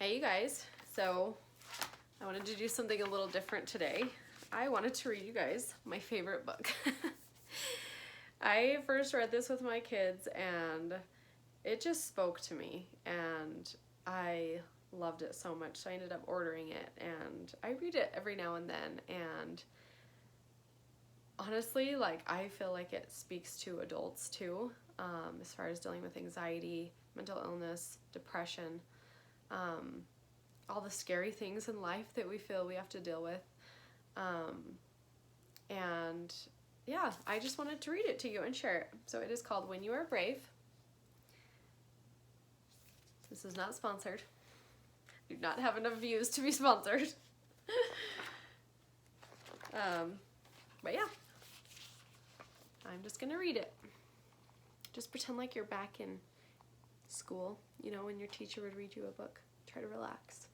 Hey you guys, so I wanted to do something a little different today. I wanted to read you guys my favorite book. I first read this with my kids and it just spoke to me and I loved it so much, so I ended up ordering it and I read it every now and then, and honestly, like, I feel like it speaks to adults too, as far as dealing with anxiety, mental illness, depression, all the scary things in life that we feel we have to deal with. And yeah, I just wanted to read it to you and share it. So it is called When You Are Brave. This is not sponsored. Do not have enough views to be sponsored. But yeah, I'm just gonna read it. Just pretend like you're back in school, you know, when your teacher would read you a book. Try to relax.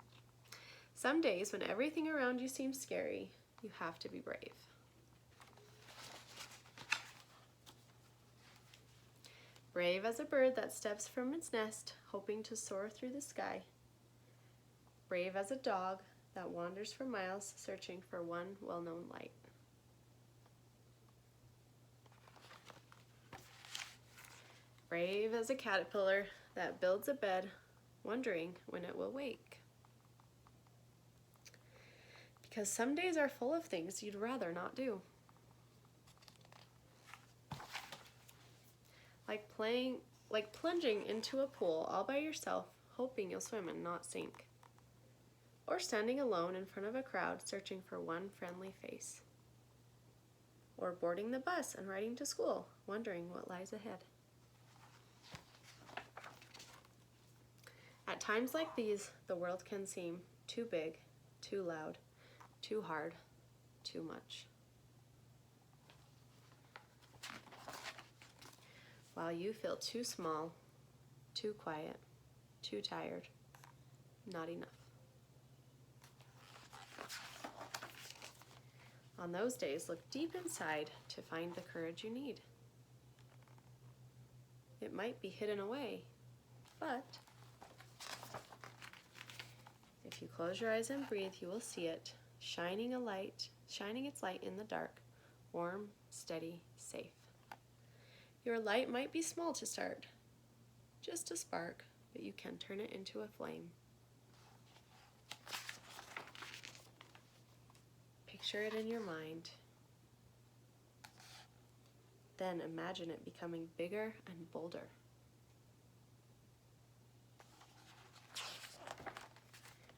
Some days when everything around you seems scary, you have to be brave. Brave as a bird that steps from its nest, hoping to soar through the sky. Brave as a dog that wanders for miles, searching for one well-known light. Brave as a caterpillar that builds a bed, wondering when it will wake. Because some days are full of things you'd rather not do. Like plunging into a pool all by yourself, hoping you'll swim and not sink. Or standing alone in front of a crowd, searching for one friendly face. Or boarding the bus and riding to school, wondering what lies ahead. At times like these, the world can seem too big, too loud, too hard, too much. While you feel too small, too quiet, too tired, not enough. On those days, look deep inside to find the courage you need. It might be hidden away, but if you close your eyes and breathe, you will see it, shining its light in the dark, warm, steady, safe. Your light might be small to start, just a spark, but you can turn it into a flame. Picture it in your mind. Then imagine it becoming bigger and bolder.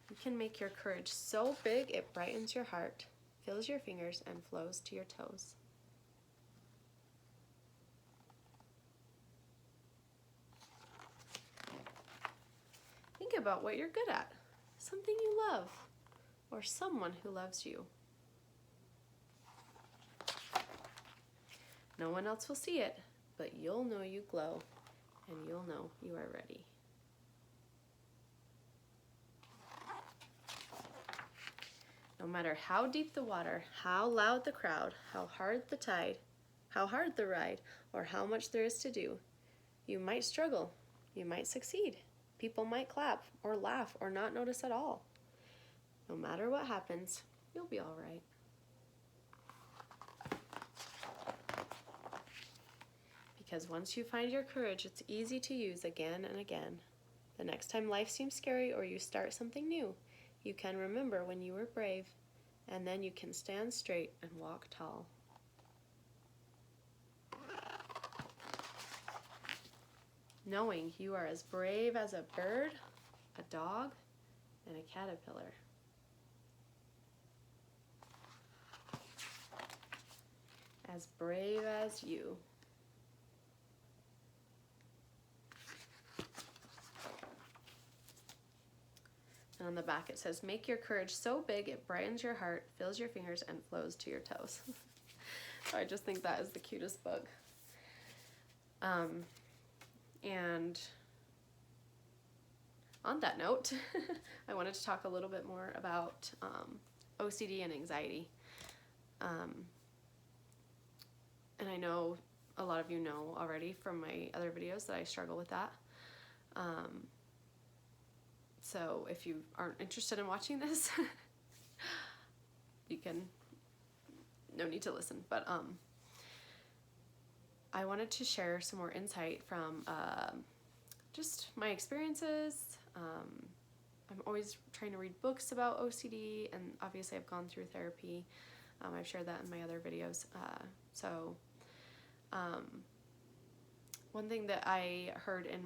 You can make your courage so big it brightens your heart, fills your fingers, and flows to your toes. Think about what you're good at, something you love, or someone who loves you. No one else will see it, but you'll know you glow, and you'll know you are ready. No matter how deep the water, how loud the crowd, how hard the ride, or how much there is to do, you might struggle, you might succeed. People might clap or laugh or not notice at all. No matter what happens, you'll be all right. Because once you find your courage, it's easy to use again and again. The next time life seems scary or you start something new, you can remember when you were brave, and then you can stand straight and walk tall. Knowing you are as brave as a bird, a dog, and a caterpillar. As brave as you. And on the back it says, make your courage so big it brightens your heart, fills your fingers, and flows to your toes. So I just think that is the cutest book. And on that note, I wanted to talk a little bit more about OCD and anxiety. And I know a lot of you know already from my other videos that I struggle with that. So if you aren't interested in watching this, you can, no need to listen. But I wanted to share some more insight from just my experiences. I'm always trying to read books about OCD, and obviously I've gone through therapy. I've shared that in my other videos. One thing that I heard in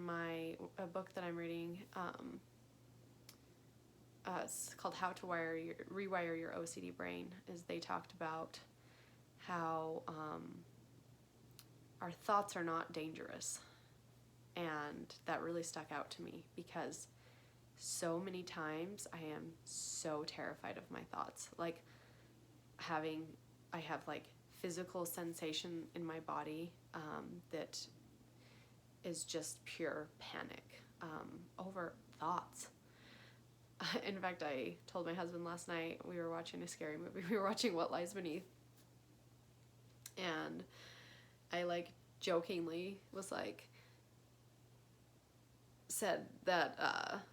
a book that I'm reading, it's called How to Rewire Your OCD Brain, is they talked about how our thoughts are not dangerous. And that really stuck out to me because so many times I am so terrified of my thoughts. Like I have like physical sensation in my body that is just pure panic over thoughts. In fact, I told my husband last night, we were watching a scary movie. We were watching What Lies Beneath. And I like jokingly was like, said that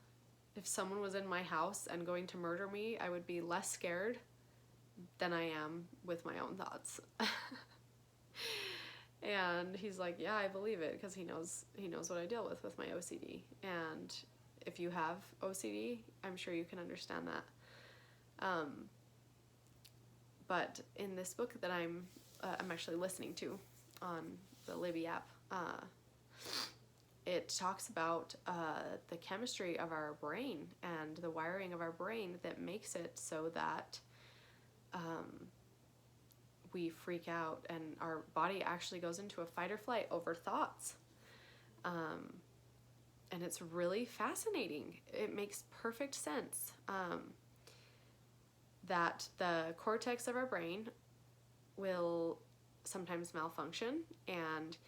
if someone was in my house and going to murder me, I would be less scared than I am with my own thoughts. And he's like, yeah, I believe it, because he knows what I deal with my OCD. And if you have OCD, I'm sure you can understand that. But in this book that I'm actually listening to on the Libby app, it talks about the chemistry of our brain and the wiring of our brain that makes it so that we freak out and our body actually goes into a fight or flight over thoughts. And it's really fascinating. It makes perfect sense that the cortex of our brain will sometimes malfunction and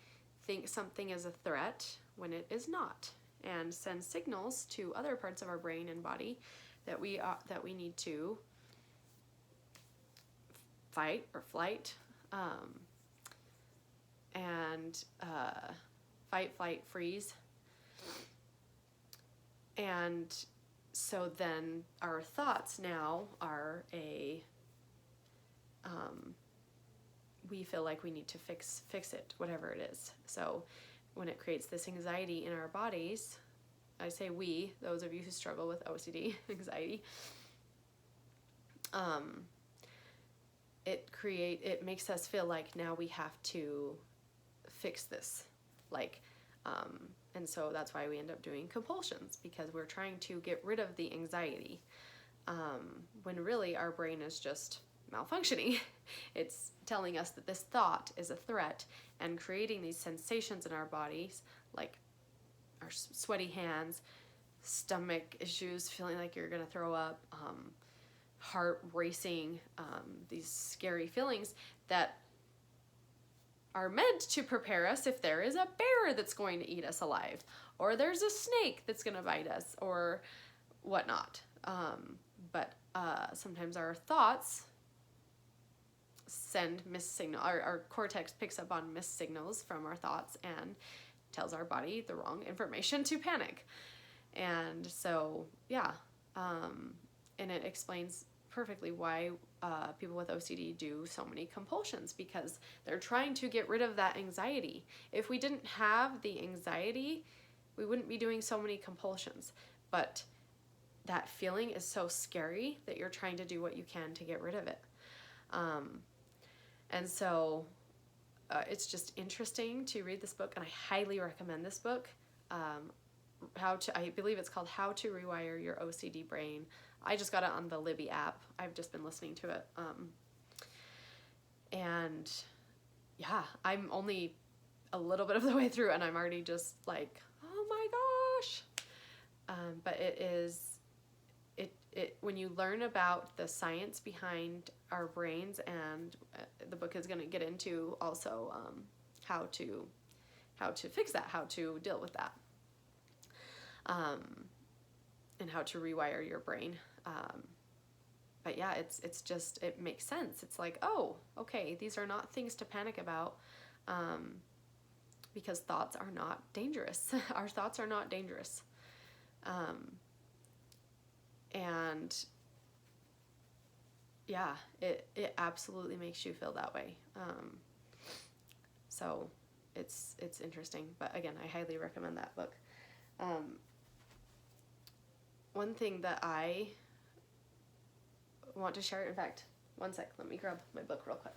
think something is a threat when it is not, and send signals to other parts of our brain and body that we need to fight or flight, and fight, flight, freeze. And so then our thoughts now are we feel like we need to fix it, whatever it is. So when it creates this anxiety in our bodies, I say we, those of you who struggle with OCD, anxiety, it makes us feel like now we have to fix this, like, and so that's why we end up doing compulsions, because we're trying to get rid of the anxiety, when really our brain is just malfunctioning. It's telling us that this thought is a threat and creating these sensations in our bodies, like our sweaty hands, stomach issues, feeling like you're gonna throw up, heart racing, these scary feelings that are meant to prepare us if there is a bear that's going to eat us alive, or there's a snake that's going to bite us, or whatnot. But sometimes our thoughts send missed signal. Our cortex picks up on missed signals from our thoughts and tells our body the wrong information to panic. And so, yeah, and it explains perfectly why people with OCD do so many compulsions, because they're trying to get rid of that anxiety. If we didn't have the anxiety, we wouldn't be doing so many compulsions. But that feeling is so scary that you're trying to do what you can to get rid of it. And so it's just interesting to read this book, and I highly recommend this book. I believe it's called How to Rewire Your OCD Brain. I just got it on the Libby app. I've just been listening to it. And yeah, I'm only a little bit of the way through and I'm already just like, oh my gosh. But when you learn about the science behind our brains, and the book is going to get into also how to fix that, how to deal with that, and how to rewire your brain. But yeah, it's just, it makes sense. It's like, oh, okay, these are not things to panic about, because thoughts are not dangerous. Our thoughts are not dangerous. And yeah, it absolutely makes you feel that way. So it's interesting, but again, I highly recommend that book. One thing that I want to share, in fact, one sec, let me grab my book real quick.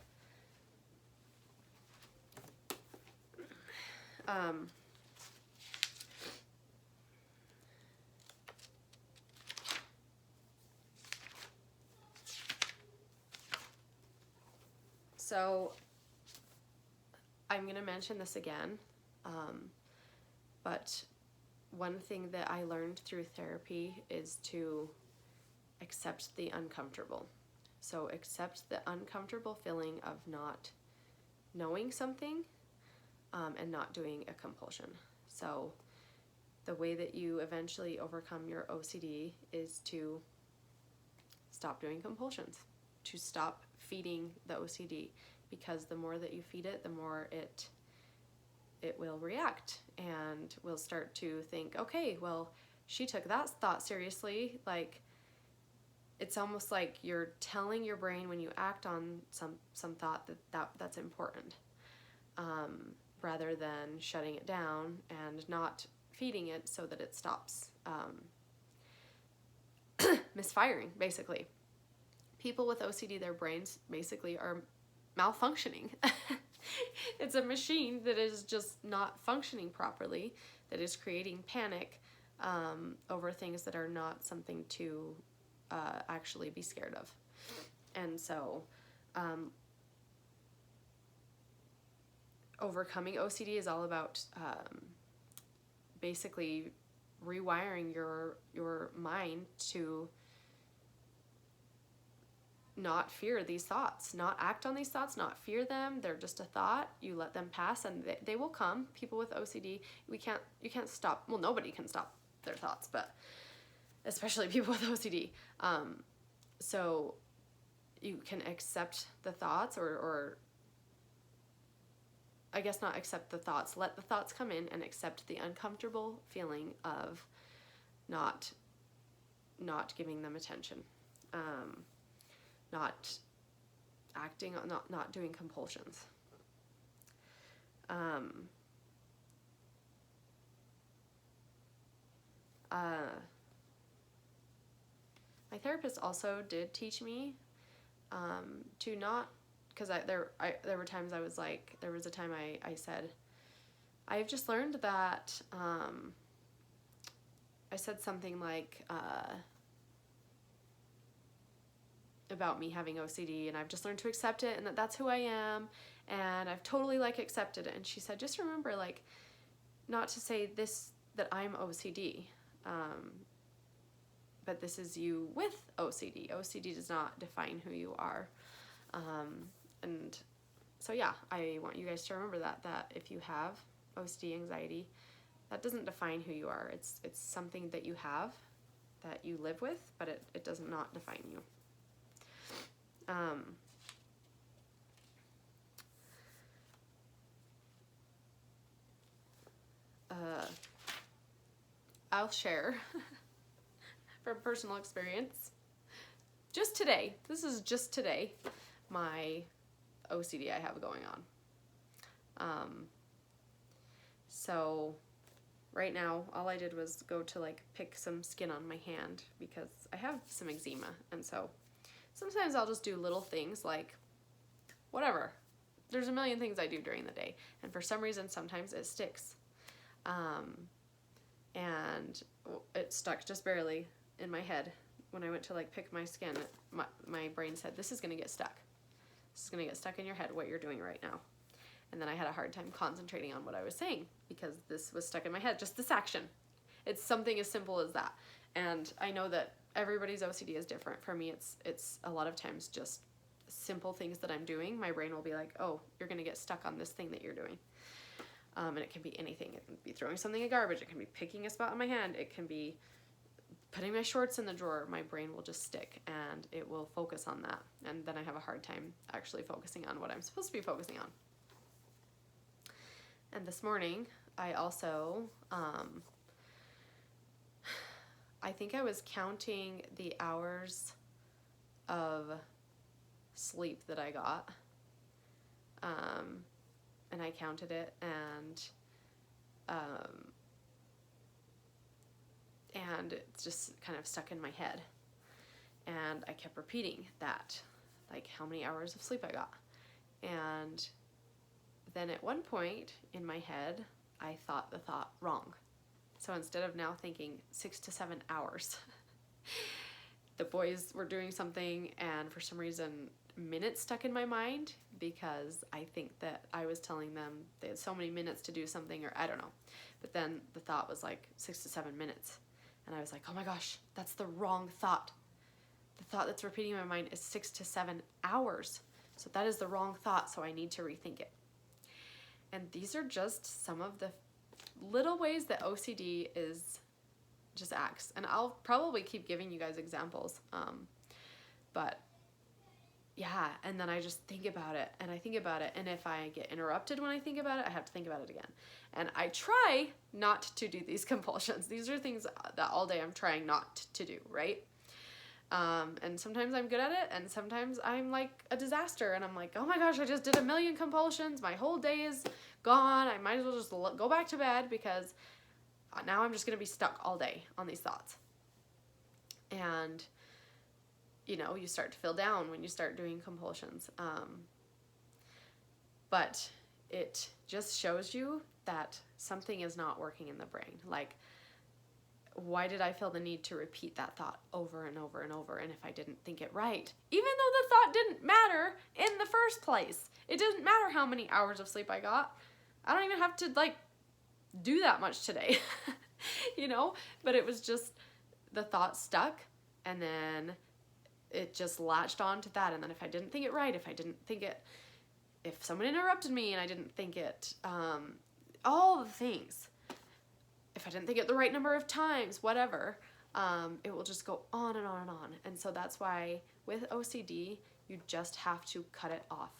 So I'm going to mention this again, but one thing that I learned through therapy is to accept the uncomfortable. So accept the uncomfortable feeling of not knowing something, and not doing a compulsion. So the way that you eventually overcome your OCD is to stop doing compulsions, to stop feeding the OCD, because the more that you feed it, the more it will react, and will start to think, okay, well, she took that thought seriously. Like, it's almost like you're telling your brain when you act on some thought that's important, rather than shutting it down and not feeding it so that it stops misfiring, basically. People with OCD, their brains basically are malfunctioning. It's a machine that is just not functioning properly, that is creating panic over things that are not something to actually be scared of. And so overcoming OCD is all about basically rewiring your mind to not fear these thoughts, not act on these thoughts, not fear them. They're just a thought. You let them pass, and they will come. People with OCD, you can't stop. Well, nobody can stop their thoughts, but especially people with OCD. So you can accept the thoughts, or I guess not accept the thoughts. Let the thoughts come in and accept the uncomfortable feeling of not giving them attention. Not acting, not doing compulsions. My therapist also did teach me to not, because there were times I was like, there was a time I said, I've just learned that, I said something like, about me having OCD, and I've just learned to accept it, and that's who I am, and I've totally like accepted it. And she said, just remember, like, not to say this, that I'm OCD, but this is you with OCD. OCD does not define who you are. And so yeah, I want you guys to remember that if you have OCD, anxiety, that doesn't define who you are. It's something that you have, that you live with, but it does not define you. I'll share from personal experience. Just today, this is just today, my OCD I have going on. So right now, all I did was go to like pick some skin on my hand because I have some eczema, and so sometimes I'll just do little things like whatever. There's a million things I do during the day, and for some reason sometimes it sticks. And it stuck just barely in my head. When I went to like pick my skin, my brain said, this is going to get stuck. This is going to get stuck in your head, what you're doing right now. And then I had a hard time concentrating on what I was saying because this was stuck in my head, just this action. It's something as simple as that. And I know that everybody's OCD is different. For me, it's a lot of times just simple things that I'm doing. My brain will be like, oh, you're going to get stuck on this thing that you're doing. And it can be anything. It can be throwing something in garbage. It can be picking a spot on my hand. It can be putting my shorts in the drawer. My brain will just stick and it will focus on that. And then I have a hard time actually focusing on what I'm supposed to be focusing on. And this morning, I also, I think I was counting the hours of sleep that I got. And I counted it, and it's just kind of stuck in my head. And I kept repeating that, like how many hours of sleep I got. And then at one point in my head, I thought the thought wrong. So instead of now thinking 6 to 7 hours, the boys were doing something, and for some reason, minutes stuck in my mind, because I think that I was telling them they had so many minutes to do something, or I don't know. But then the thought was like 6 to 7 minutes. And I was like, oh my gosh, that's the wrong thought. The thought that's repeating in my mind is 6 to 7 hours. So that is the wrong thought, so I need to rethink it. And these are just some of the little ways that OCD just acts. And I'll probably keep giving you guys examples. But yeah, and then I just think about it, and I think about it, and if I get interrupted when I think about it, I have to think about it again. And I try not to do these compulsions. These are things that all day I'm trying not to do, right? And sometimes I'm good at it, and sometimes I'm like a disaster, and I'm like, oh my gosh, I just did 1 million compulsions, my whole day is gone, I might as well just go back to bed, because now I'm just going to be stuck all day on these thoughts. And you know, you start to feel down when you start doing compulsions. But it just shows you that something is not working in the brain. Like, why did I feel the need to repeat that thought over and over and over? And if I didn't think it right, even though the thought didn't matter in the first place, it doesn't matter how many hours of sleep I got. I don't even have to like do that much today, you know, but it was just the thought stuck, and then it just latched on to that. And then if I didn't think it right, if someone interrupted me and I didn't think it, all the things, if I didn't think it the right number of times, whatever, it will just go on and on and on. And so that's why with OCD, you just have to cut it off.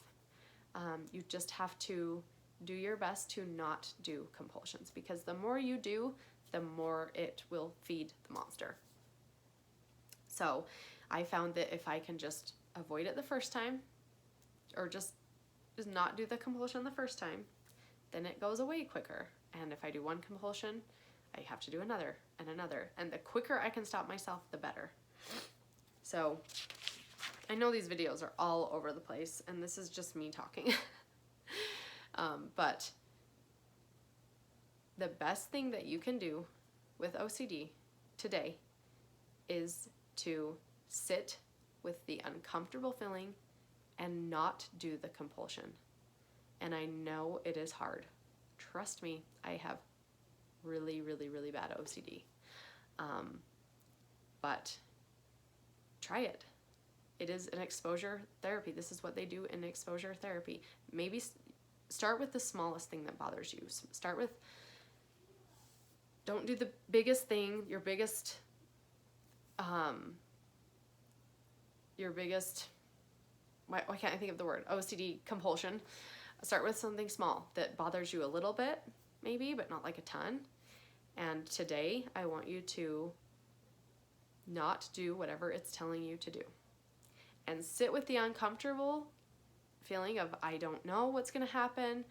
You just have to do your best to not do compulsions, because the more you do, the more it will feed the monster. So I found that if I can just avoid it the first time, or just not do the compulsion the first time, then it goes away quicker. And if I do one compulsion, I have to do another and another. And the quicker I can stop myself, the better. So I know these videos are all over the place, and this is just me talking. But the best thing that you can do with OCD today is to sit with the uncomfortable feeling and not do the compulsion. And I know it is hard. Trust me, I have really, really, really bad OCD. But try it. It is an exposure therapy. This is what they do in exposure therapy. Maybe start with the smallest thing that bothers you. Don't do the biggest thing, your biggest, why can't I think of the word? OCD compulsion. Start with something small that bothers you a little bit, maybe, but not like a ton. And today, I want you to not do whatever it's telling you to do. And sit with the uncomfortable feeling of, I don't know what's going to happen.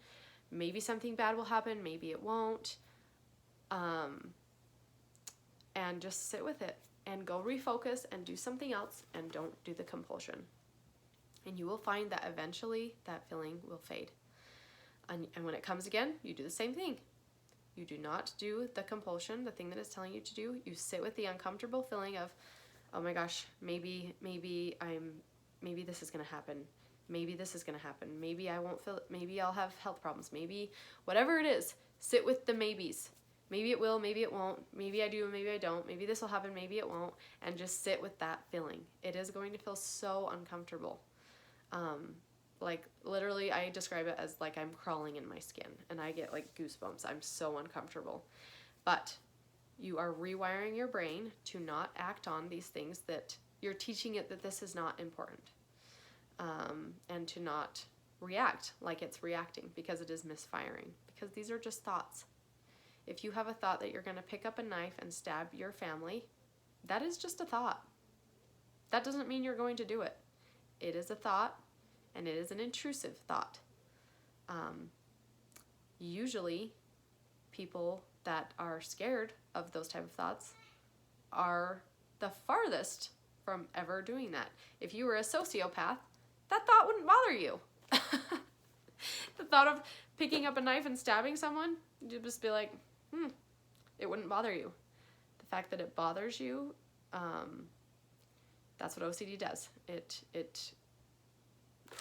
Maybe something bad will happen, maybe it won't. And just sit with it and go refocus and do something else, and don't do the compulsion. And you will find that eventually that feeling will fade. And when it comes again, you do the same thing. You do not do the compulsion, the thing that it's telling you to do. You sit with the uncomfortable feeling of, oh my gosh, maybe this is going to happen. Maybe this is going to happen. Maybe I won't feel it. Maybe I'll have health problems. Maybe whatever it is, sit with the maybes. Maybe it will, maybe it won't. Maybe I do, maybe I don't. Maybe this will happen, maybe it won't. And just sit with that feeling. It is going to feel so uncomfortable. Like literally I describe it as like I'm crawling in my skin and I get like goosebumps. I'm so uncomfortable. But you are rewiring your brain to not act on these things that you're teaching it that this is not important. And to not react like it's reacting, because it is misfiring, because these are just thoughts. If you have a thought that you're going to pick up a knife and stab your family, that is just a thought. That doesn't mean you're going to do it. It is a thought, and it is an intrusive thought. Usually, people that are scared of those type of thoughts are the farthest from ever doing that. If you were a sociopath, that thought wouldn't bother you. The thought of picking up a knife and stabbing someone, you'd just be like, it wouldn't bother you. The fact that it bothers you, that's what OCD does. It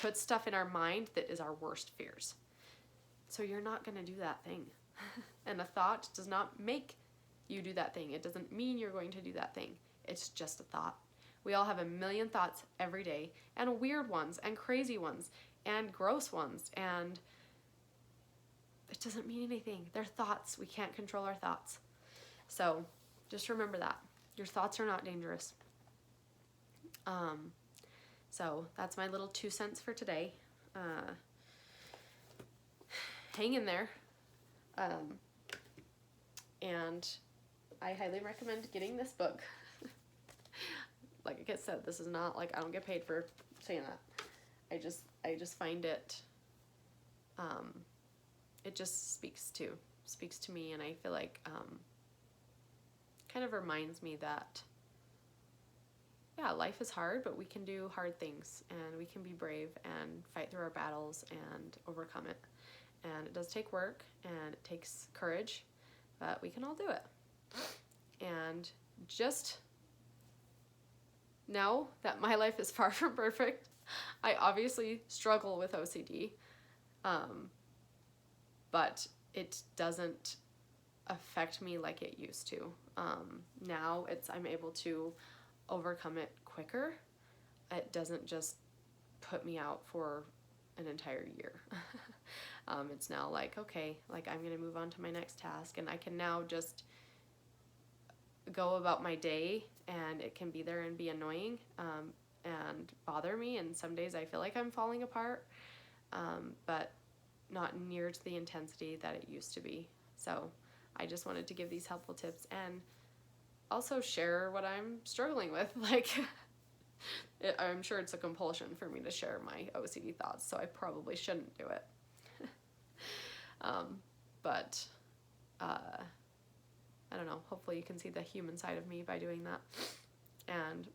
puts stuff in our mind that is our worst fears. So you're not going to do that thing. And a thought does not make you do that thing. It doesn't mean you're going to do that thing. It's just a thought. We all have a million thoughts every day, and weird ones, and crazy ones, and gross ones, and it doesn't mean anything. They're thoughts. We can't control our thoughts. So just remember that. Your thoughts are not dangerous. So that's my little 2 cents for today. Hang in there. And I highly recommend getting this book. Like I said, this is not like, I don't get paid for saying that. I just find it, it just speaks to me, and I feel like, kind of reminds me that, yeah, life is hard, but we can do hard things, and we can be brave and fight through our battles and overcome it. And it does take work, and it takes courage, but we can all do it. And just know that my life is far from perfect. I obviously struggle with OCD, but it doesn't affect me like it used to. Now I'm able to overcome it quicker. It doesn't just put me out for an entire year. It's now like, okay, like I'm going to move on to my next task, and I can now just go about my day, and it can be there and be annoying, and bother me. And some days I feel like I'm falling apart, but not near to the intensity that it used to be. So I just wanted to give these helpful tips and also share what I'm struggling with. Like, I'm sure it's a compulsion for me to share my OCD thoughts, so I probably shouldn't do it. But I don't know, hopefully you can see the human side of me by doing that. And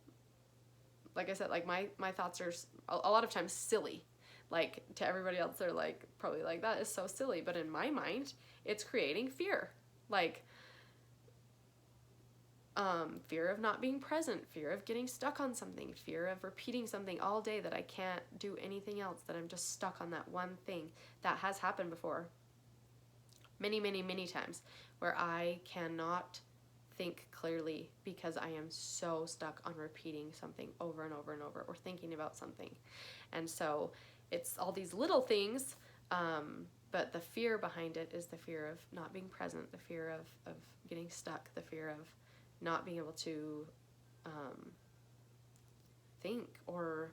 like I said, like my thoughts are a lot of times silly. Like, to everybody else, they're like, probably like, that is so silly. But in my mind, it's creating fear. Like, fear of not being present, fear of getting stuck on something, fear of repeating something all day that I can't do anything else, that I'm just stuck on that one thing. That has happened before. Many, many, many times, where I cannot think clearly because I am so stuck on repeating something over and over and over, or thinking about something. And so it's all these little things, but the fear behind it is the fear of not being present, the fear of getting stuck, the fear of not being able to think or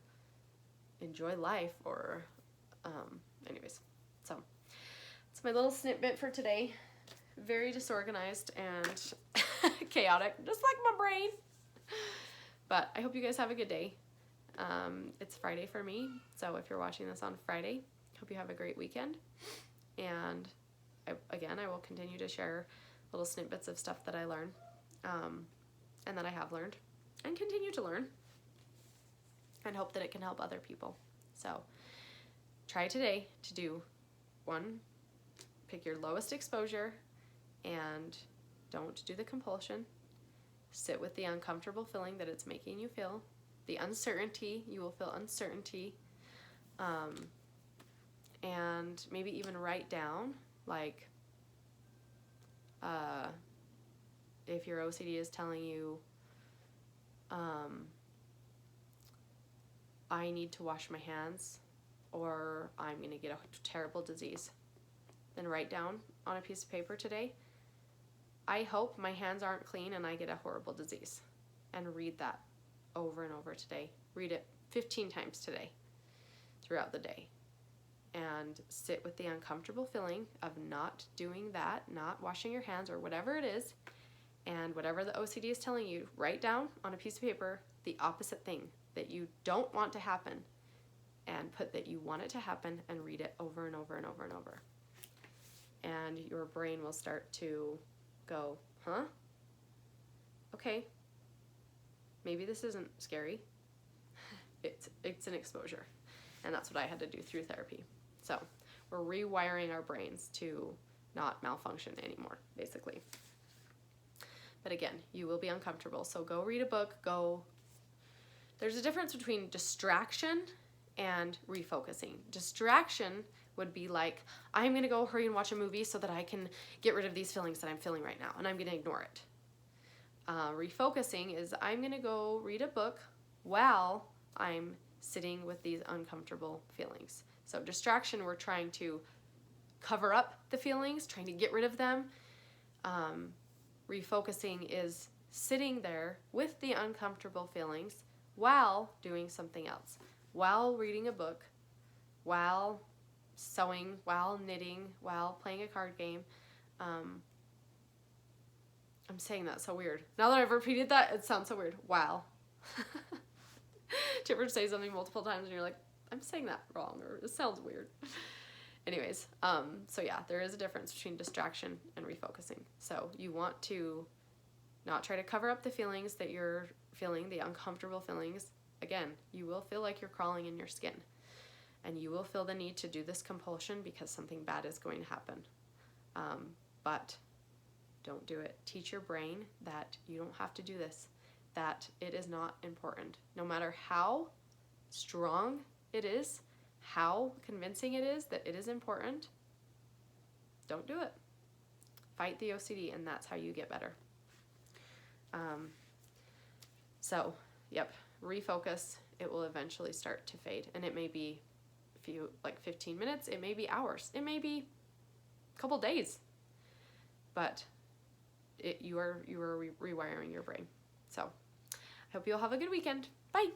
enjoy life, or anyways. So it's my little snippet for today. Very disorganized and chaotic, just like my brain. But I hope you guys have a good day. It's Friday for me, so if you're watching this on Friday, hope you have a great weekend. And I will continue to share little snippets of stuff that I learn, and that I have learned and continue to learn, and hope that it can help other people. So try today to do one, pick your lowest exposure, and don't do the compulsion. Sit with the uncomfortable feeling that it's making you feel. The uncertainty, you will feel uncertainty. And maybe even write down, like, if your OCD is telling you, I need to wash my hands, or I'm going to get a terrible disease, then write down on a piece of paper today, I hope my hands aren't clean and I get a horrible disease. And read that over and over today. Read it 15 times today throughout the day. And sit with the uncomfortable feeling of not doing that, not washing your hands, or whatever it is, And whatever the OCD is telling you, write down on a piece of paper the opposite thing that you don't want to happen, and put that you want it to happen, and read it over and over and over and over. And your brain will start to go, huh? Okay, maybe this isn't scary. It's an exposure. And that's what I had to do through therapy. So we're rewiring our brains to not malfunction anymore, basically. But again, you will be uncomfortable. So go read a book, There's a difference between distraction and refocusing. Distraction would be like, I'm going to go hurry and watch a movie so that I can get rid of these feelings that I'm feeling right now, and I'm going to ignore it. Refocusing is, I'm going to go read a book while I'm sitting with these uncomfortable feelings. So distraction, we're trying to cover up the feelings, trying to get rid of them. Refocusing is sitting there with the uncomfortable feelings while doing something else, while reading a book, while sewing, while knitting, while playing a card game. I'm saying that so weird. Now that I've repeated that, it sounds so weird. Wow. Do you ever say something multiple times and you're like, I'm saying that wrong, or it sounds weird? Anyways, so yeah, there is a difference between distraction and refocusing. So you want to not try to cover up the feelings that you're feeling, the uncomfortable feelings. Again, you will feel like you're crawling in your skin, and you will feel the need to do this compulsion because something bad is going to happen. But don't do it. Teach your brain that you don't have to do this, that it is not important. No matter how strong it is, how convincing it is that it is important, don't do it. Fight the OCD, and that's how you get better. So, yep, refocus. It will eventually start to fade, and it may be 15 minutes, it may be hours, it may be a couple days, but you are rewiring your brain. So I hope you'll have a good weekend. Bye.